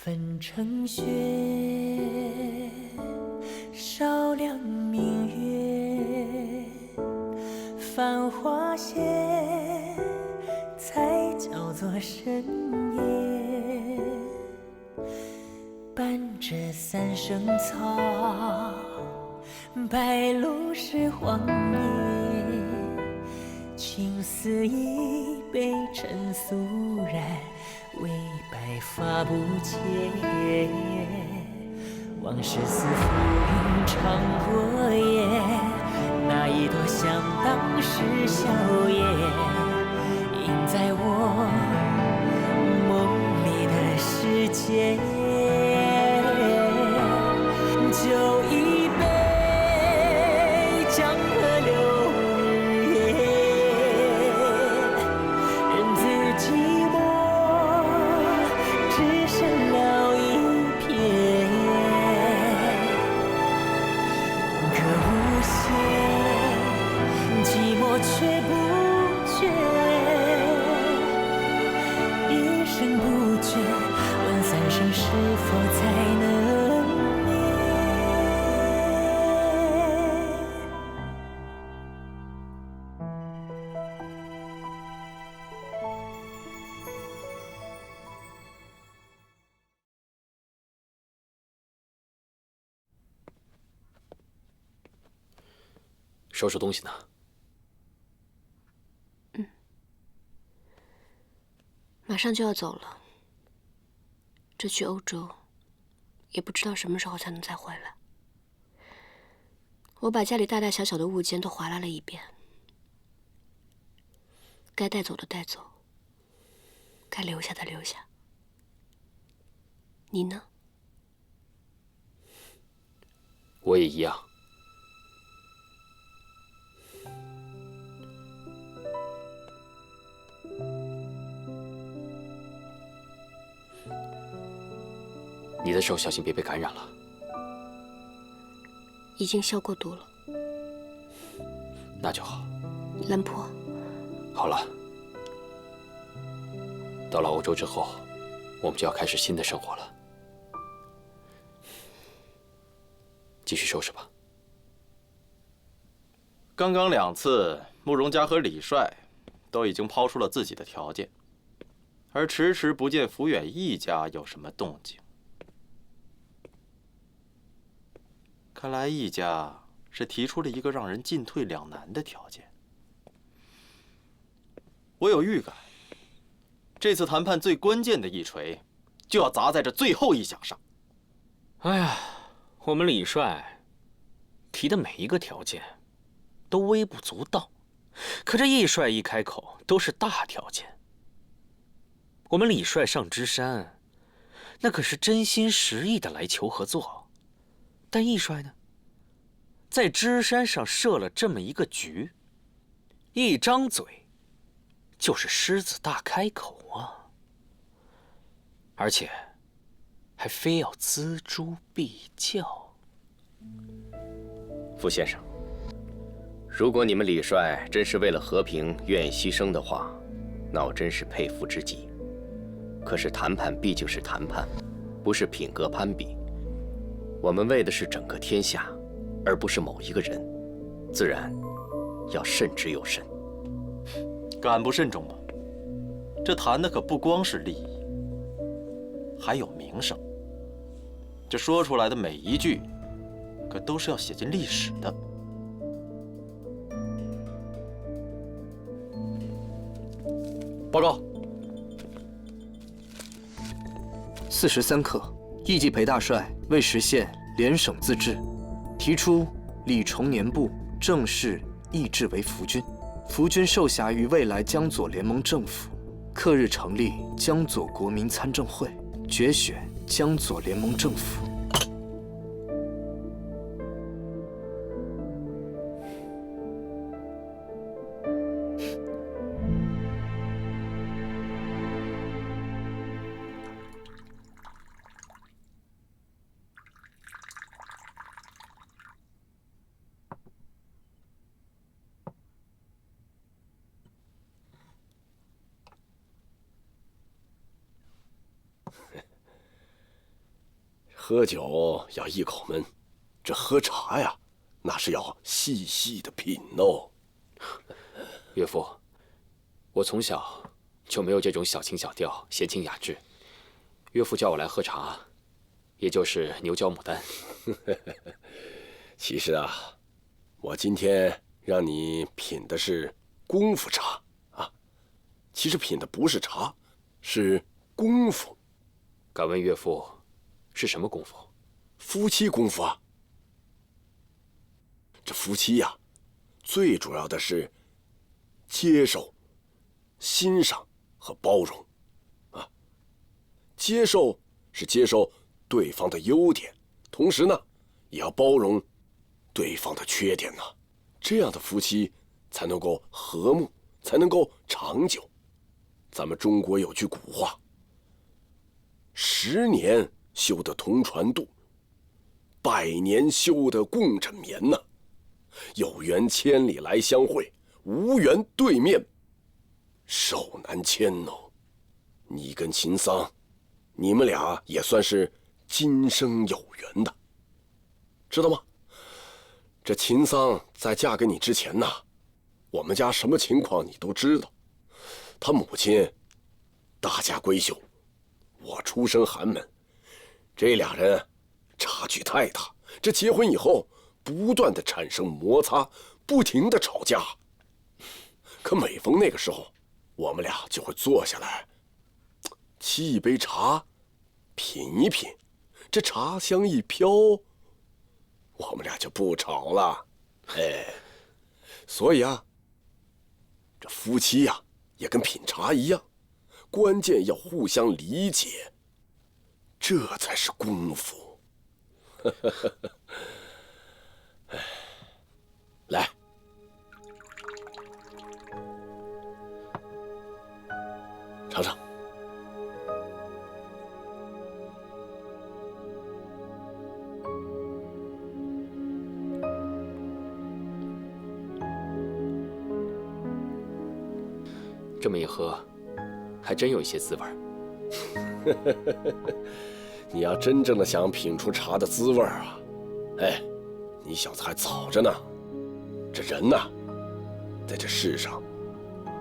粉成雪，照亮明月，繁花谢，才叫做深夜。伴着三生草，白露是荒野。青丝一杯尘肃然，唯白发不减。往事似浮云常过眼，那一朵香当时笑颜，映在我梦里的世界。酒一杯，江河流日夜，人自寂寞，只剩了一片。歌无限，寂寞却不绝，一生不觉，问三生是否才能。收拾东西呢？马上就要走了。这去欧洲，也不知道什么时候才能再回来。我把家里大大小小的物件都划拉了一遍，该带走的带走，该留下的留下。你呢？我也一样。你的手小心别被感染了。已经消过毒了。那就好。兰坡，好了，到了欧洲之后，我们就要开始新的生活了。继续收拾吧。刚刚2次，慕容家和李帅都已经抛出了自己的条件，而迟迟不见福远一家有什么动静。看来一家是提出了一个让人进退两难的条件。我有预感，这次谈判最关键的一锤，就要砸在这最后一响上。哎呀，我们李帅提的每一个条件都微不足道，可这易帅一开口都是大条件。我们李帅上芝山，那可是真心实意的来求合作。但易帅呢，在芝山上设了这么一个局，一张嘴就是狮子大开口啊，而且还非要锱铢必较。傅先生，如果你们李帅真是为了和平愿意牺牲的话，那我真是佩服之极。可是谈判毕竟是谈判，不是品格攀比。我们为的是整个天下，而不是某一个人，自然要慎之又慎。敢不慎重吗？这谈的可不光是利益，还有名声。这说出来的每一句，可都是要写进历史的。报告。43刻，义季裴大帅为实现联省自治，提出李重年部正式易制为福军，福军受辖于未来江左联盟政府，刻日成立江左国民参政会，决选江左联盟政府。喝酒要一口闷，这喝茶呀，那是要细细的品哦。岳父，我从小就没有这种小情小调、闲情雅致。岳父叫我来喝茶，也就是牛角牡丹。其实啊，我今天让你品的是功夫茶啊，其实品的不是茶，是功夫。敢问岳父，是什么功夫？夫妻功夫啊。这夫妻呀，最主要的是接受、欣赏和包容啊。接受是接受对方的优点，同时呢，也要包容对方的缺点呢。这样的夫妻才能够和睦，才能够长久。咱们中国有句古话：10年修得同船渡，100年修得共枕眠呐。有缘千里来相会，无缘对面手难牵哦。你跟秦桑，你们俩也算是今生有缘的，知道吗？这秦桑在嫁给你之前呐，我们家什么情况你都知道。他母亲大家闺秀，我出身寒门，这俩人差距太大。这结婚以后，不断的产生摩擦，不停的吵架。可每逢那个时候，我们俩就会坐下来，沏一杯茶，品一品。这茶香一飘，我们俩就不吵了。哎，所以啊，这夫妻呀，也跟品茶一样，关键要互相理解，这才是功夫。来，尝尝。这么一喝，还真有一些滋味儿。你要真正的想品出茶的滋味啊，哎，你小子还早着呢。这人呐，在这世上，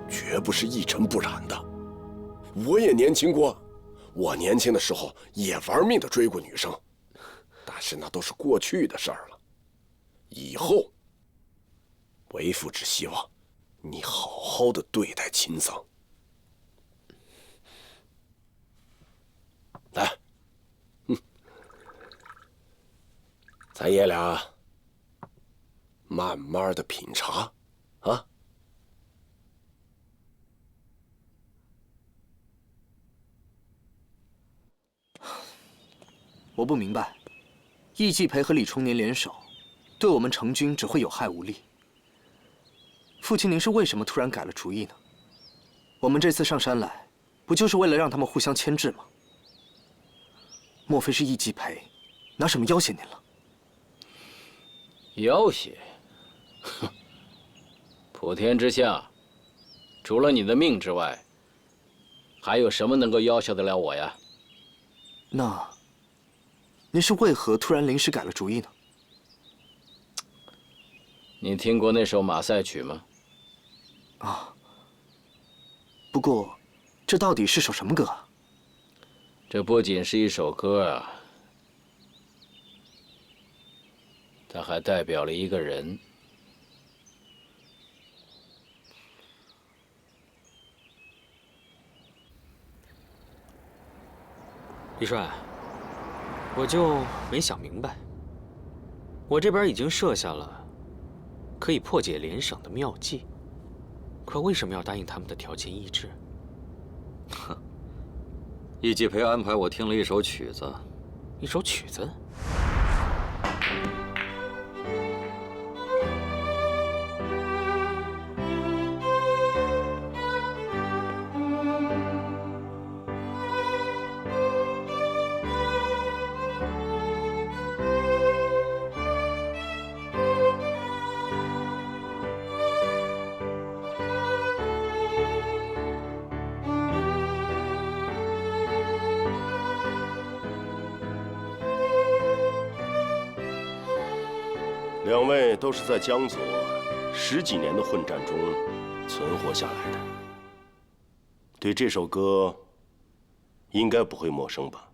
绝不是一尘不染的。我也年轻过，我年轻的时候也玩命的追过女生，但是那都是过去的事儿了。以后，为父只希望你好好的对待秦桑。来，咱爷俩慢慢的品茶，啊。我不明白，易继培和李重年联手，对我们成军只会有害无利。父亲，您是为什么突然改了主意呢？我们这次上山来，不就是为了让他们互相牵制吗？莫非是易继培拿什么要挟您了？要挟？哼！普天之下，除了你的命之外，还有什么能够要挟得了我呀？那您是为何突然临时改了主意呢？你听过那首《马赛曲》吗？啊。不过，这到底是首什么歌啊？这不仅是一首歌啊，它还代表了一个人。李帅，我就没想明白，我这边已经设下了可以破解联省的妙计，可为什么要答应他们的条件一致？哼，易继培安排我听了一首曲子，一首曲子？两位都是在江左10几年的混战中存活下来的，对这首歌应该不会陌生吧？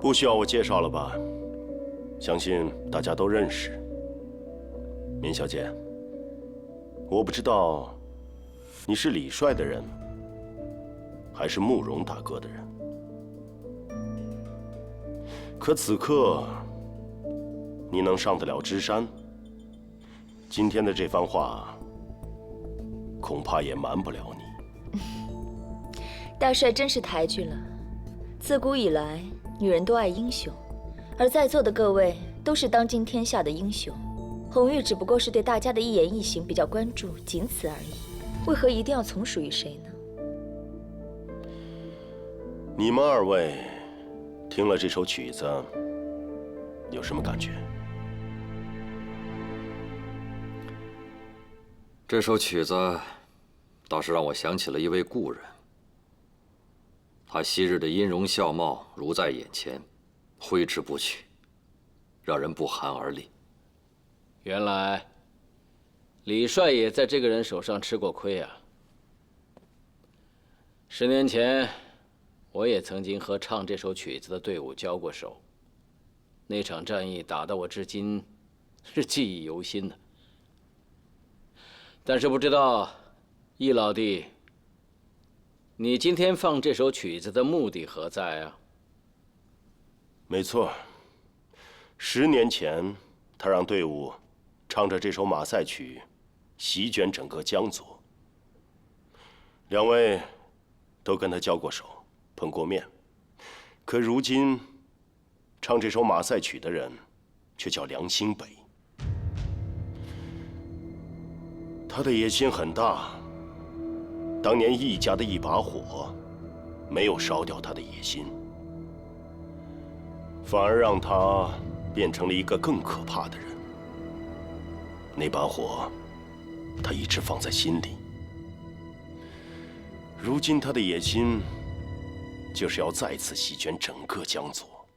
不需要我介绍了吧？相信大家都认识。闵小姐，我不知道你是李帅的人，还是慕容大哥的人。可此刻，你能上得了芝山，今天的这番话，恐怕也瞒不了你。大帅真是抬举了。自古以来，女人都爱英雄，而在座的各位都是当今天下的英雄。红玉只不过是对大家的一言一行比较关注，仅此而已。为何一定要从属于谁呢？你们二位听了这首曲子，有什么感觉？这首曲子倒是让我想起了一位故人。他昔日的音容笑貌如在眼前，挥之不去，让人不寒而栗。原来李帅也在这个人手上吃过亏啊。10年前，我也曾经和唱这首曲子的队伍交过手，那场战役打得我至今是记忆犹新的。但是不知道，易老弟，你今天放这首曲子的目的何在啊？没错，10年前，他让队伍唱着这首马赛曲，席卷整个江左。两位都跟他交过手，碰过面，可如今唱这首马赛曲的人，却叫梁兴北。他的野心很大。当年易家的一把火，没有烧掉他的野心，反而让他变成了一个更可怕的人。那把火，他一直放在心里。如今他的野心，就是要再次席卷整个江左。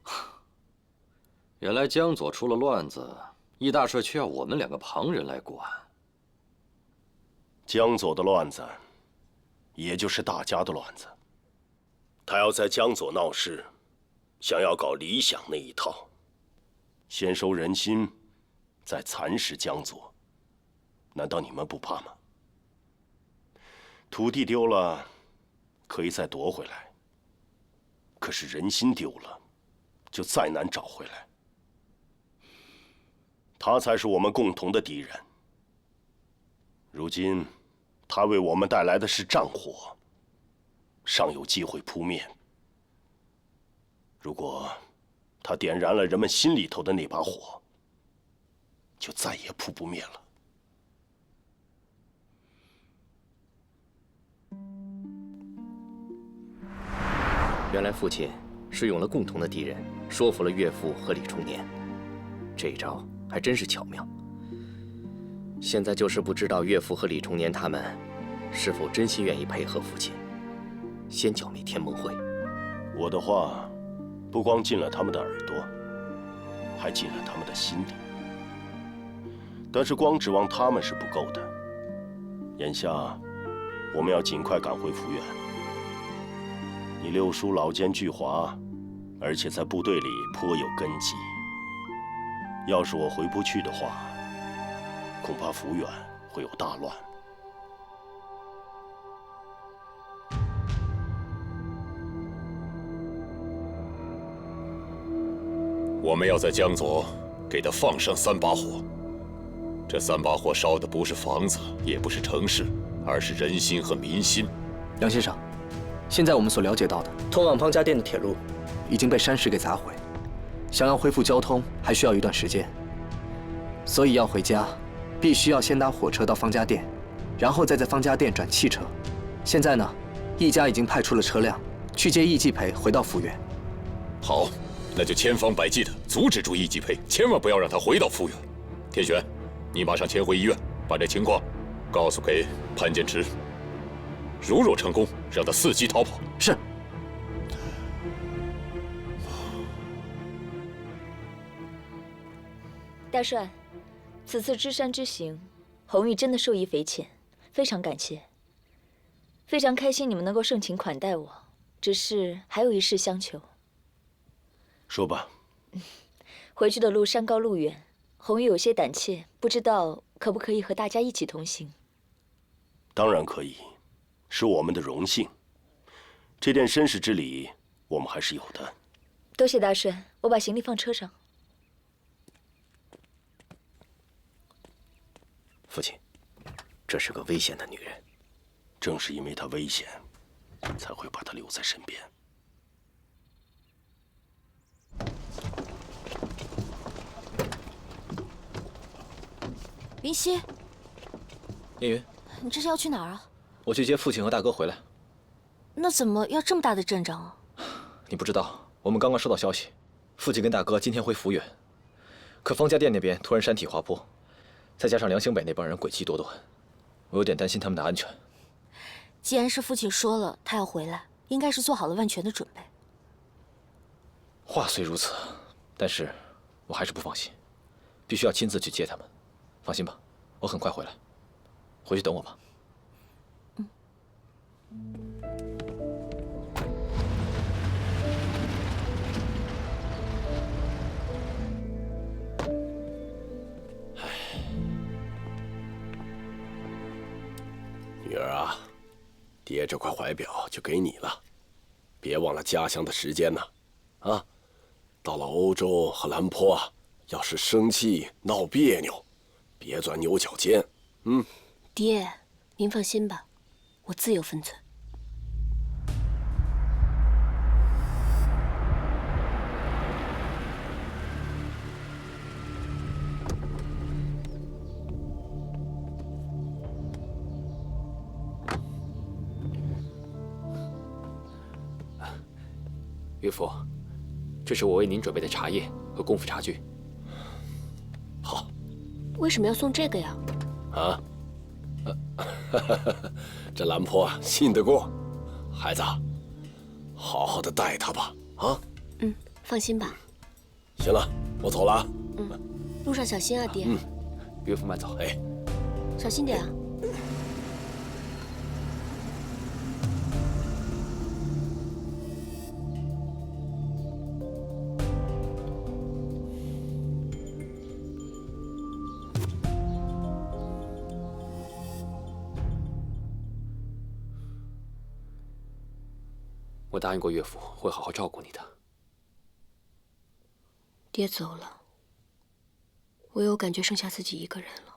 原来江左出了乱子，易大帅却要我们2个旁人来管。江左的乱子，也就是大家的乱子。他要在江左闹事，想要搞理想那一套，先收人心，再蚕食江左。难道你们不怕吗？土地丢了，可以再夺回来；可是人心丢了，就再难找回来。他才是我们共同的敌人。如今，他为我们带来的是战火，尚有机会扑灭。如果他点燃了人们心里头的那把火，就再也扑不灭了。原来父亲是用了共同的敌人，说服了岳父和李重年，这一招还真是巧妙。现在就是不知道岳父和李重年他们是否真心愿意配合父亲，先剿灭天盟会。我的话，不光进了他们的耳朵，还进了他们的心里。但是光指望他们是不够的，眼下我们要尽快赶回福远。你六叔老奸巨猾，而且在部队里颇有根基。要是我回不去的话，恐怕福远会有大乱。我们要在江左给他放上3把火。这3把火烧的不是房子，也不是城市，而是人心和民心。梁先生，现在我们所了解到的，通往方家店的铁路已经被山石给砸毁，想要恢复交通还需要一段时间。所以要回家，必须要先搭火车到方家店，然后再在方家店转汽车。现在呢，易家已经派出了车辆去接易继培回到福原。好，那就千方百计的阻止住易继培，千万不要让他回到福原。天玄，你马上前回医院，把这情况告诉给潘建池。如若成功，让他伺机逃跑。是。大帅，此次支山之行，红玉真的受益匪浅，非常感谢。非常开心你们能够盛情款待我，只是还有一事相求。说吧。回去的路山高路远，红玉有些胆怯，不知道可不可以和大家一起同行。当然可以，是我们的荣幸。这件绅士之礼，我们还是有的。多谢大帅，我把行李放车上。父亲，这是个危险的女人。正是因为她危险，才会把她留在身边。林夕，叶云，你这是要去哪儿啊？我去接父亲和大哥回来。那怎么要这么大的阵仗啊？你不知道，我们刚刚收到消息，父亲跟大哥今天回福原，可方家店那边突然山体滑坡，再加上梁兴北那帮人诡计多端，我有点担心他们的安全。既然是父亲说了他要回来，应该是做好了万全的准备。话虽如此，但是我还是不放心，必须要亲自去接他们。放心吧，我很快回来，回去等我吧。女儿啊，爹这块怀表就给你了，别忘了家乡的时间呢。啊，到了欧洲和兰坡啊，要是生气闹别扭，别钻牛角尖。爹，您放心吧，我自有分寸。岳父，这是我为您准备的茶叶和功夫茶具。好。为什么要送这个呀？啊，这兰坡啊，信得过。孩子，好好的待他吧。啊。放心吧。行了，我走了啊。路上小心啊，爹。岳父慢走。哎，小心点啊。我答应过岳父，会好好照顾你的。爹走了，我又感觉剩下自己一个人了。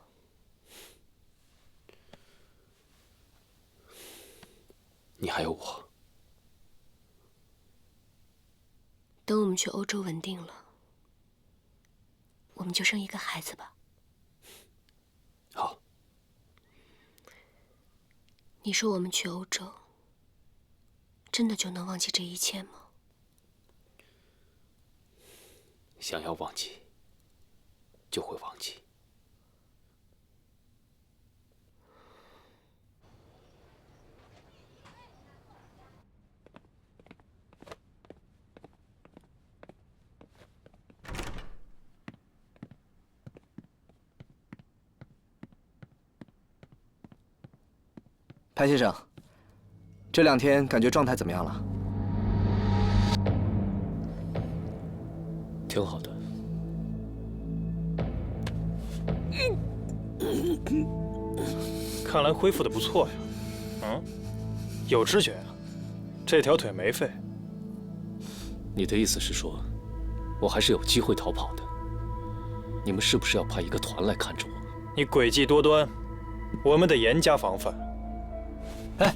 你还有我。等我们去欧洲稳定了，我们就生一个孩子吧。好。你说我们去欧洲，真的就能忘记这一切吗？想要忘记，就会忘记。潘先生，这2天感觉状态怎么样了？挺好的。看来恢复的不错呀。有知觉呀，这条腿没废。你的意思是说，我还是有机会逃跑的？你们是不是要派一个团来看着我？你诡计多端，我们得严加防范。哎，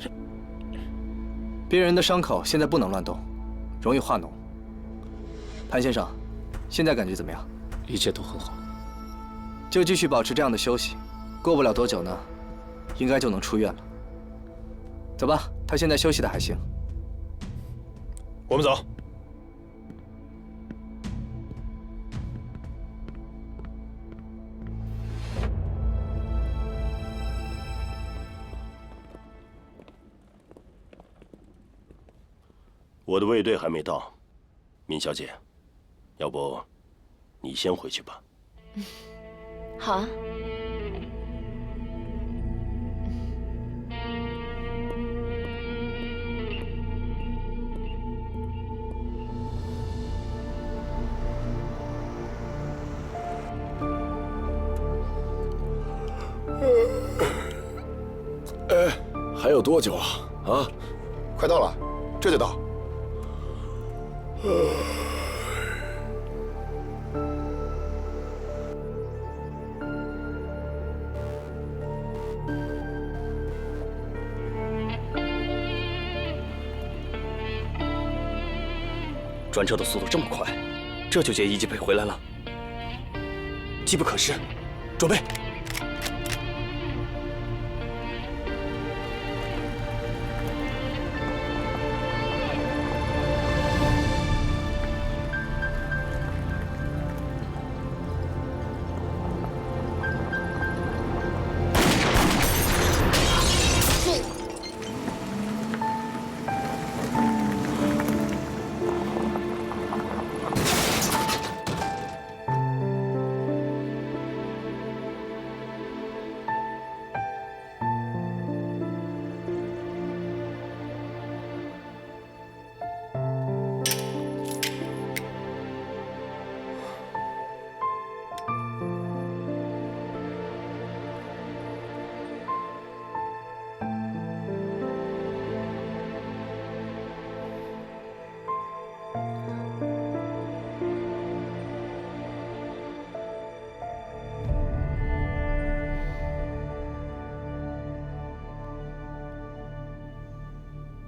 别人的伤口现在不能乱动，容易化脓。潘先生，现在感觉怎么样？一切都很好。就继续保持这样的休息，过不了多久呢，应该就能出院了。走吧，他现在休息的还行。我们走。我的卫队还没到，闵小姐，要不你先回去吧。好啊。还有多久啊？啊，快到了，这就到。专车的速度这么快，这就接一级培回来了，机不可失，准备。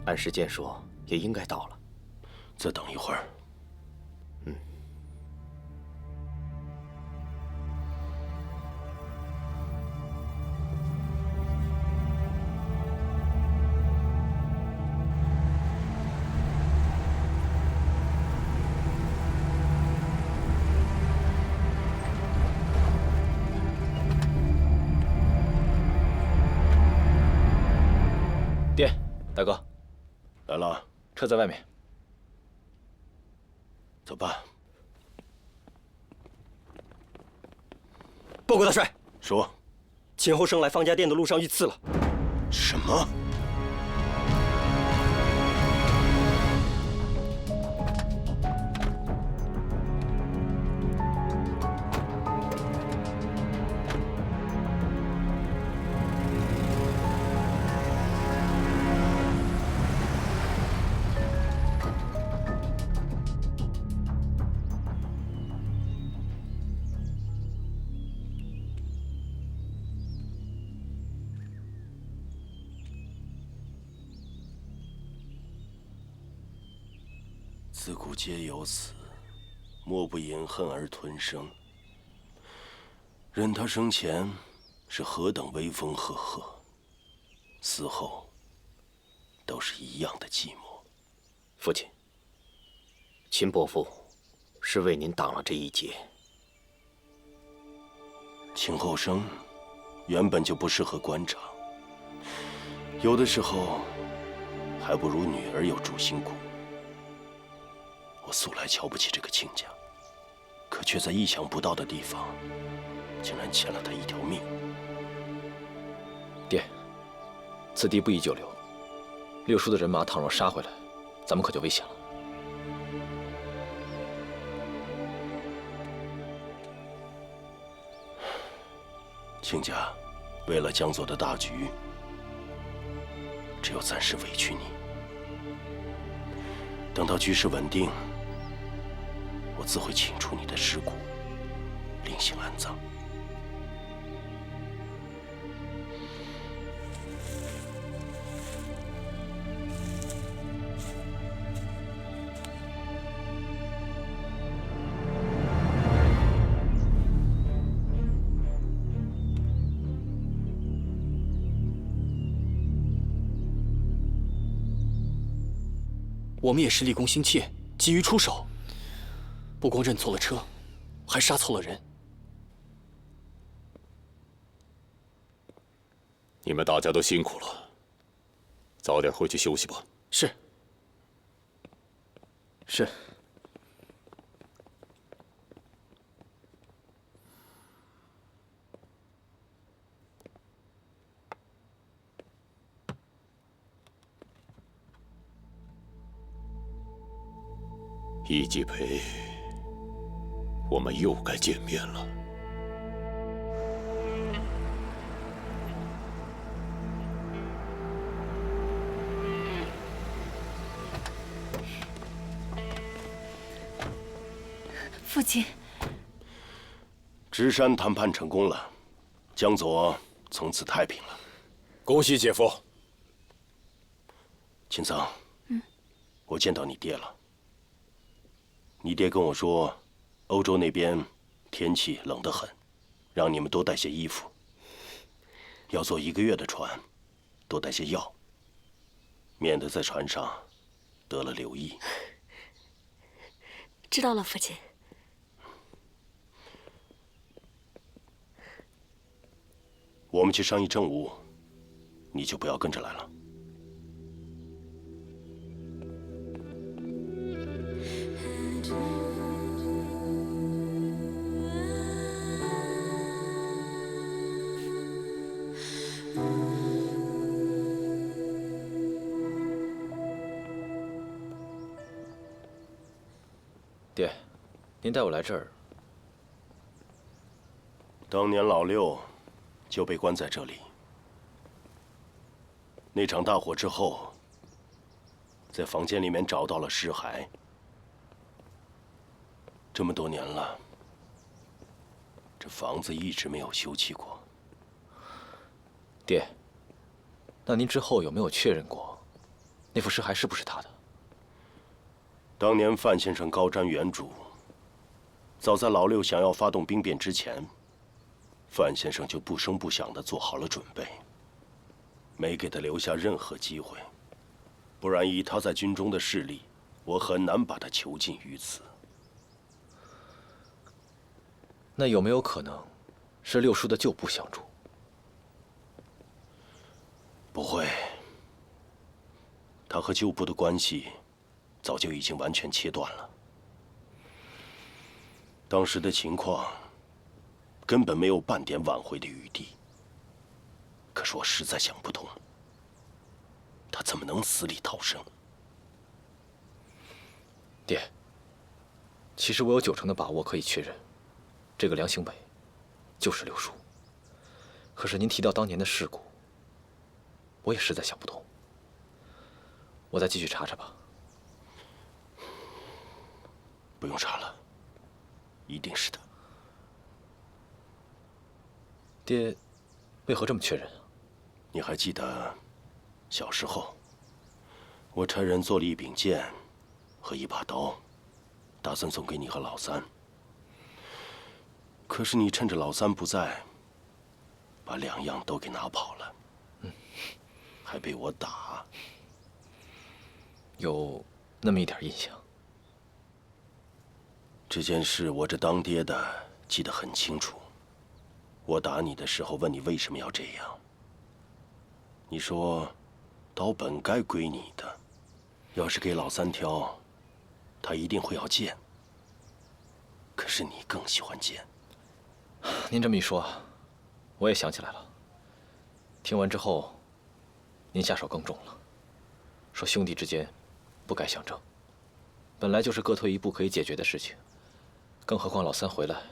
按时间说，也应该到了。再等一会儿。爹，大哥，来了，车在外面。走吧。报告大帅，说，钱后生来方家店的路上遇刺了。什么？自古皆有死，莫不饮恨而吞生。任他生前是何等威风赫赫，死后都是一样的寂寞。父亲，秦伯父是为您挡了这一劫。秦后生原本就不适合官场，有的时候还不如女儿有主心骨。我素来瞧不起这个亲家，可却在意想不到的地方，竟然欠了他一条命。爹，此地不宜久留，六叔的人马倘若杀回来，咱们可就危险了。亲家，为了江左的大局，只有暂时委屈你。等到局势稳定，我自会请出你的尸骨，另行安葬。我们也是立功心切，急于出手，不光认错了车，还杀错了人。你们大家都辛苦了，早点回去休息吧。是。是。易继培，我们又该见面了。父亲，芝山谈判成功了，江左从此太平了。恭喜姐夫。青桑，我见到你爹了。你爹跟我说，欧洲那边天气冷得很，让你们多带些衣服。要坐1个月的船，多带些药，免得在船上得了流疫。知道了，父亲。我们去商议政务，你就不要跟着来了。爹，您带我来这儿。当年老六就被关在这里。那场大火之后，在房间里面找到了尸骸。这么多年了，这房子一直没有修葺过。爹，那您之后有没有确认过，那副尸骸是不是他的？当年范先生高瞻远瞩，早在老六想要发动兵变之前，范先生就不声不响地做好了准备，没给他留下任何机会，不然以他在军中的势力，我很难把他囚禁于此。那有没有可能是六叔的旧部相助？不会，他和旧部的关系早就已经完全切断了。当时的情况根本没有半点挽回的余地。可是我实在想不通，他怎么能死里逃生？爹，其实我有90%的把握可以确认，这个梁兴北就是六叔。可是您提到当年的事故，我也实在想不通。我再继续查查吧。不用查了，一定是他。爹，为何这么确认啊？你还记得小时候，我差人做了一柄剑和一把刀，打算送给你和老三。可是你趁着老三不在，把2样都给拿跑了，还被我打。有那么一点印象。这件事我这当爹的记得很清楚。我打你的时候问你为什么要这样，你说刀本该归你的，要是给老三挑，他一定会要剑。可是你更喜欢剑。您这么一说，我也想起来了。听完之后，您下手更重了，说兄弟之间不该相争，本来就是各退一步可以解决的事情，更何况老三回来，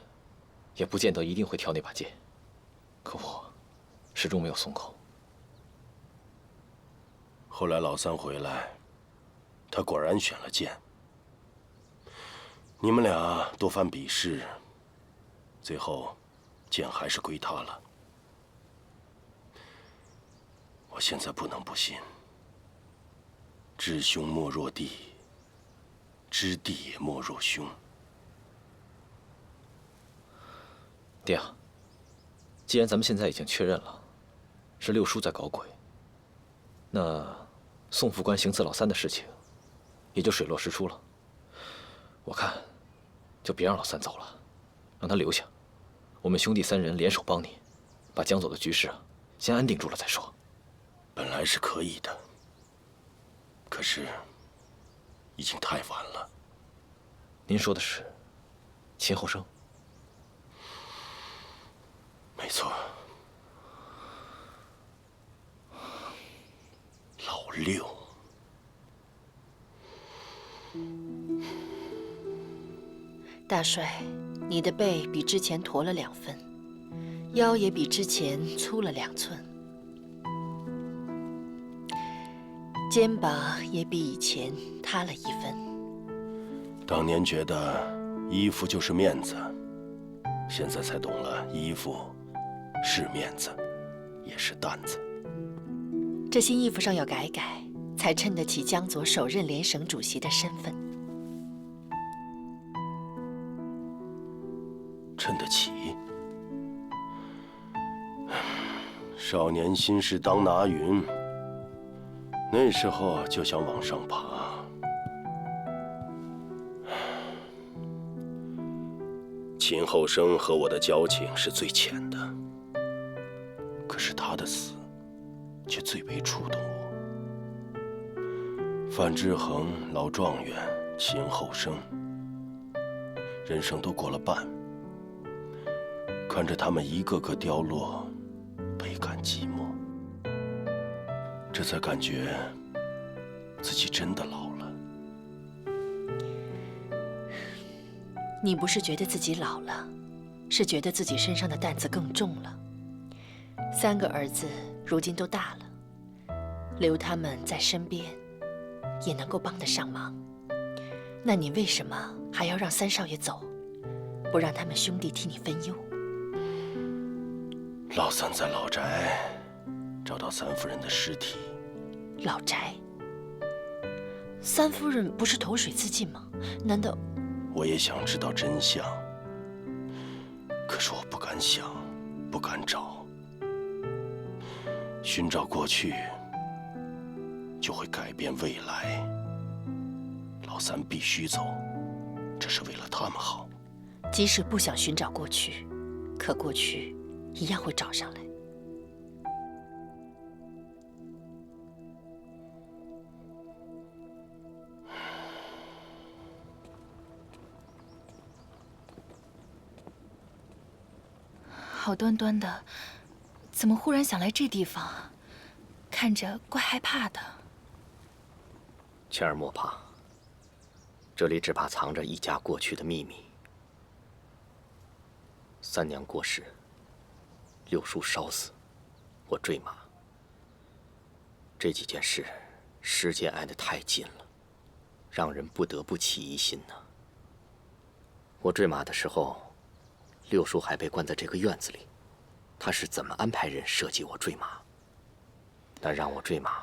也不见得一定会挑那把剑。可我始终没有松口。后来老三回来，他果然选了剑。你们俩多番比试，最后剑还是归他了。我现在不能不信，知兄莫若弟，知弟也莫若兄。爹啊，既然咱们现在已经确认了，是六叔在搞鬼，那宋副官行刺老三的事情，也就水落石出了。我看，就别让老三走了，让他留下。我们兄弟3人联手帮你，把江左的局势先安定住了再说。本来是可以的，可是已经太晚了。您说的是秦后生？没错。老六。大帅，你的背比之前驼了2分，腰也比之前粗了2寸，肩膀也比以前塌了1分。当年觉得衣服就是面子，现在才懂了，衣服是面子，也是担子。这新衣服上要改改，才衬得起江左首任联省主席的身份。衬得起？少年心事当拿云，那时候就想往上爬。秦后生和我的交情是最浅的，可是他的死却最为触动我。范之恒、老状元、秦后生，人生都过了半。看着他们一个个凋落，倍感寂寞，这才感觉自己真的老了。你不是觉得自己老了，是觉得自己身上的担子更重了。3个儿子如今都大了，留他们在身边，也能够帮得上忙。那你为什么还要让3少爷走，不让他们兄弟替你分忧？老三在老宅找到3夫人的尸体。老宅？3夫人不是投水自尽吗？难道……我也想知道真相，可是我不敢想，不敢找。寻找过去，就会改变未来。老三必须走，这是为了他们好。即使不想寻找过去，可过去一样会找上来。好端端的，怎么忽然想来这地方？看着怪害怕的。倩儿莫怕，这里只怕藏着一家过去的秘密。3娘过世，六叔烧死，我坠马，这几件事，时间挨得太近了，让人不得不起疑心呢。我坠马的时候，六叔还被关在这个院子里，他是怎么安排人设计我坠马？那让我坠马，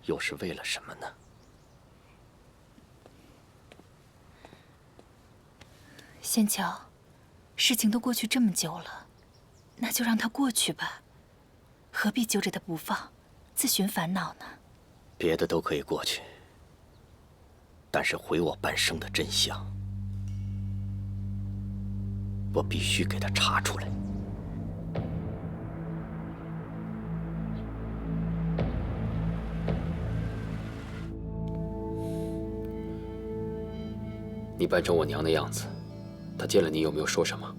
又是为了什么呢？仙乔，事情都过去这么久了，那就让它过去吧，何必揪着它不放，自寻烦恼呢？别的都可以过去，但是毁我半生的真相，我必须给他查出来。你扮成我娘的样子，她见了你有没有说什么？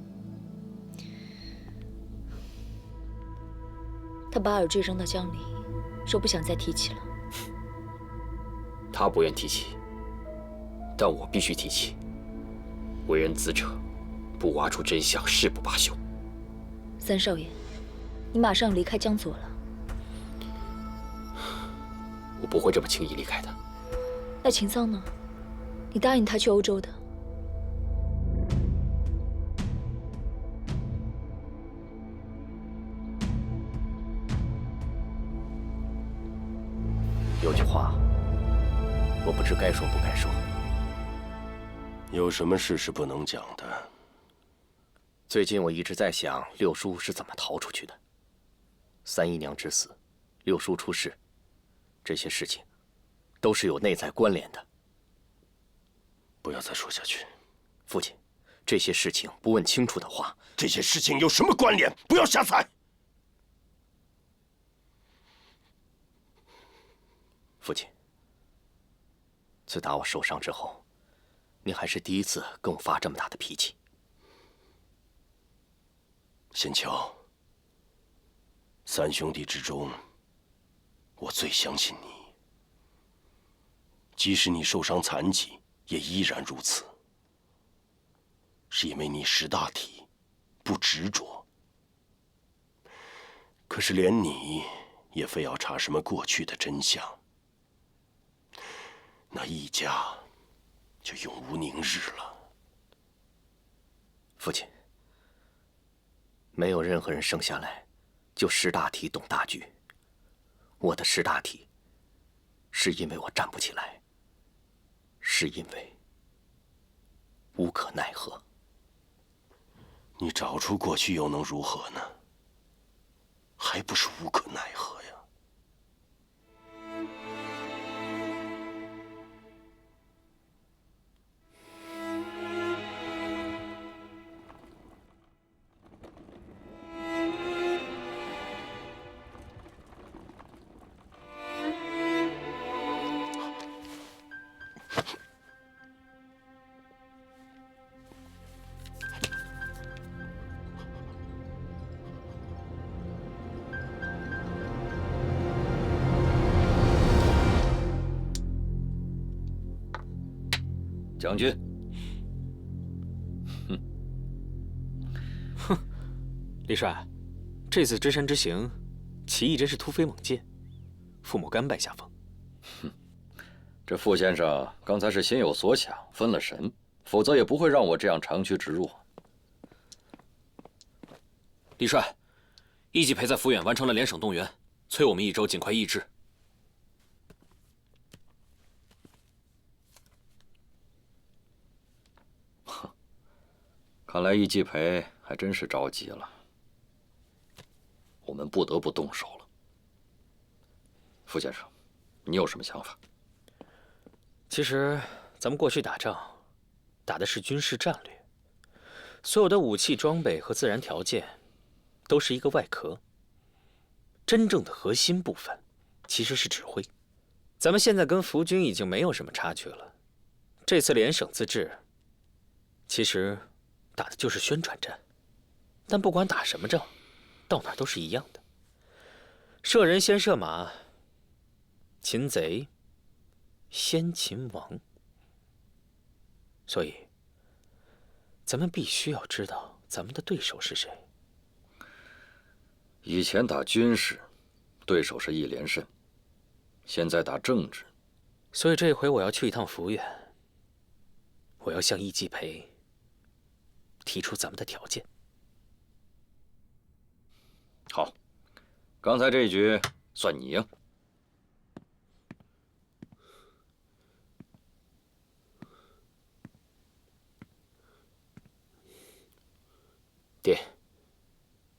他把耳坠扔到江里，说不想再提起了。她不愿提起，但我必须提起。为人子者，不挖出真相，誓不罢休。3少爷，你马上离开江左了。我不会这么轻易离开的。那秦桑呢？你答应他去欧洲的。有句话，我不知该说不该说。有什么事是不能讲的？最近我一直在想，六叔是怎么逃出去的。3姨娘之死，六叔出事，这些事情都是有内在关联的。不要再说下去。父亲，这些事情不问清楚的话，这些事情有什么关联？不要瞎猜。父亲，自打我受伤之后，你还是第一次跟我发这么大的脾气。仙乔，三兄弟之中，我最相信你。即使你受伤残疾，也依然如此，是因为你识大体，不执着。可是连你也非要查什么过去的真相，那易家就永无宁日了。父亲，没有任何人生下来就识大体、懂大局。我的识大体，是因为我站不起来，是因为无可奈何。你找出过去又能如何呢？还不是无可奈何呀。将军，李帅，这次支山之行，棋艺真是突飞猛进，父母甘拜下风。这傅先生刚才是心有所想，分了神，否则也不会让我这样长驱直入。李帅，易继培在抚远完成了联省动员，催我们益州尽快议制。看来易继培还真是着急了，我们不得不动手了。傅先生，你有什么想法？其实，咱们过去打仗，打的是军事战略，所有的武器装备和自然条件，都是一个外壳。真正的核心部分，其实是指挥。咱们现在跟福军已经没有什么差距了。这次联省自治，其实打的就是宣传战。但不管打什么仗，到哪儿都是一样的。射人先射马，擒贼先擒王。所以，咱们必须要知道咱们的对手是谁。以前打军事，对手是易连胜；现在打政治，所以这回我要去一趟抚远，我要向易继培提出咱们的条件。好，刚才这一局算你赢。爹，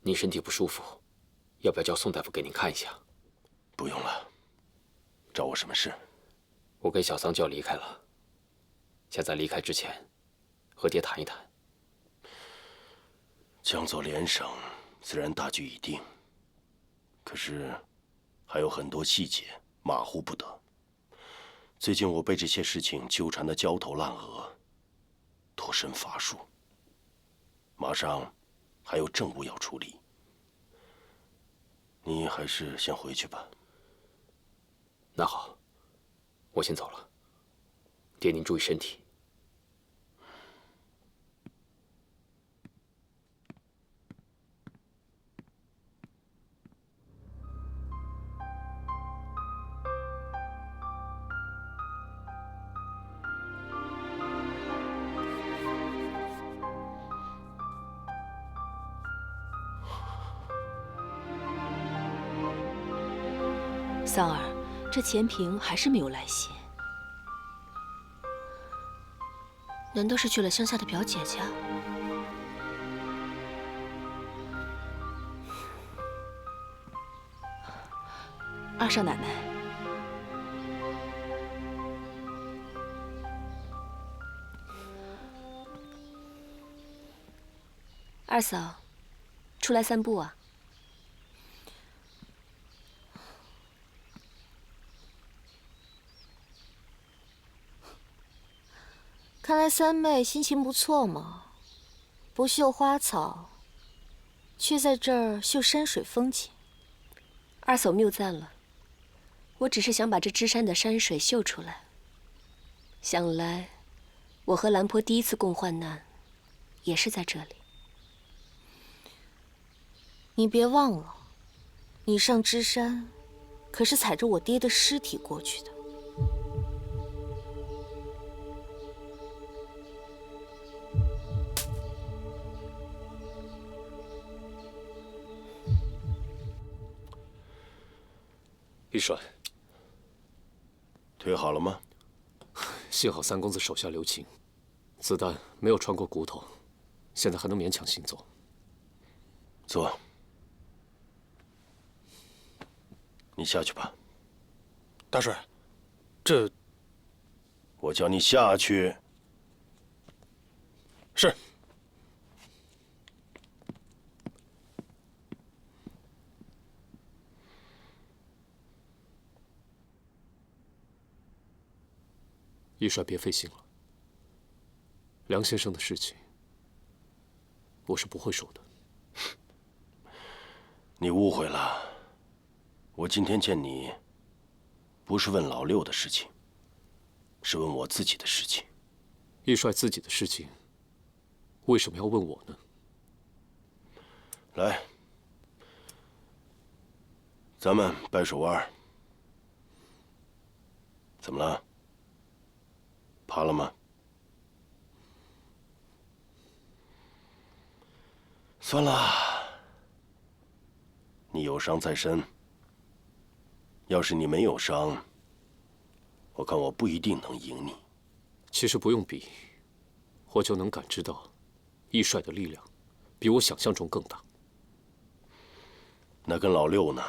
您身体不舒服，要不要叫宋大夫给您看一下？不用了，找我什么事？我跟小桑就要离开了，想在离开之前和爹谈一谈。江左联省虽然大局已定，可是还有很多细节马虎不得。最近我被这些事情纠缠得焦头烂额，脱身乏术。马上还有政务要处理，你还是先回去吧。那好，我先走了。爹，您注意身体。桑儿，这钱平还是没有来信，难道是去了乡下的表姐家？二少奶奶，二嫂，出来散步啊？看来三妹心情不错嘛，不绣花草，却在这儿绣山水风景。二嫂谬赞了，我只是想把这支山的山水绣出来。想来，我和兰婆第一次共患难，也是在这里。你别忘了，你上支山，可是踩着我爹的尸体过去的。玉帅，腿好了吗？幸好三公子手下留情，子弹没有穿过骨头，现在还能勉强行走。坐，你下去吧。大帅，这……我叫你下去。是。玉帅别费心了，梁先生的事情，我是不会说的。你误会了，我今天见你，不是问老六的事情，是问我自己的事情。玉帅自己的事情，为什么要问我呢？来，咱们掰手腕。怎么了？怕了吗？算了，你有伤在身。要是你没有伤，我看我不一定能赢你。其实不用比，我就能感知到，一帅的力量比我想象中更大。那跟老六呢？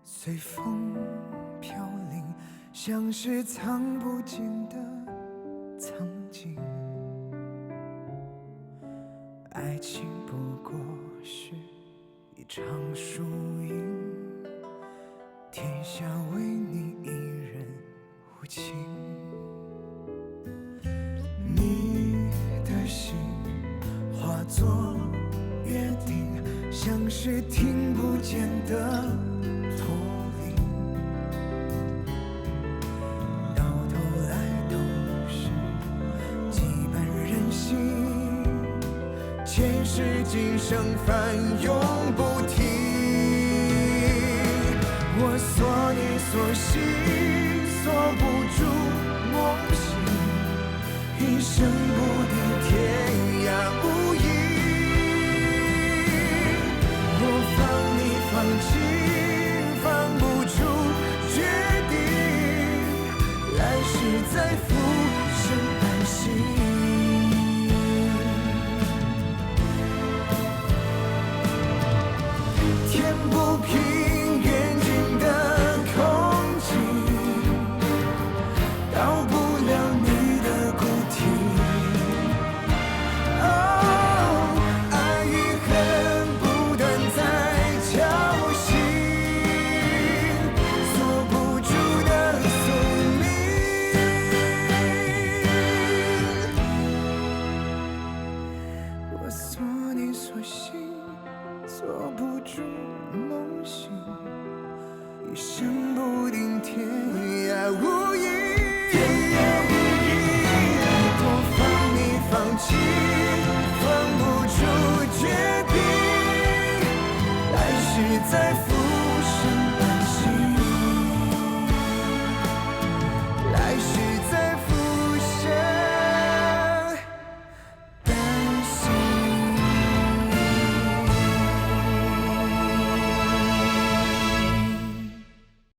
随风飘零，像是藏不尽的曾经。爱情不过是一场输赢，天下为你一人无情。你的心化作约定，像是听不见的驼铃，到头来都是羁绊人心，前世今生翻涌不停。我锁你锁心，锁不住梦醒，一生不定天涯无垠。我放你放弃，放不出决定，来世再浮生安心。天不平，远近的空气，到不了你的骨体。爱与恨不断在敲醒，锁不住的宿命。我锁你锁心，锁不住梦醒，一生不定天涯无垠。我放你放弃，放不出决定，来世再赴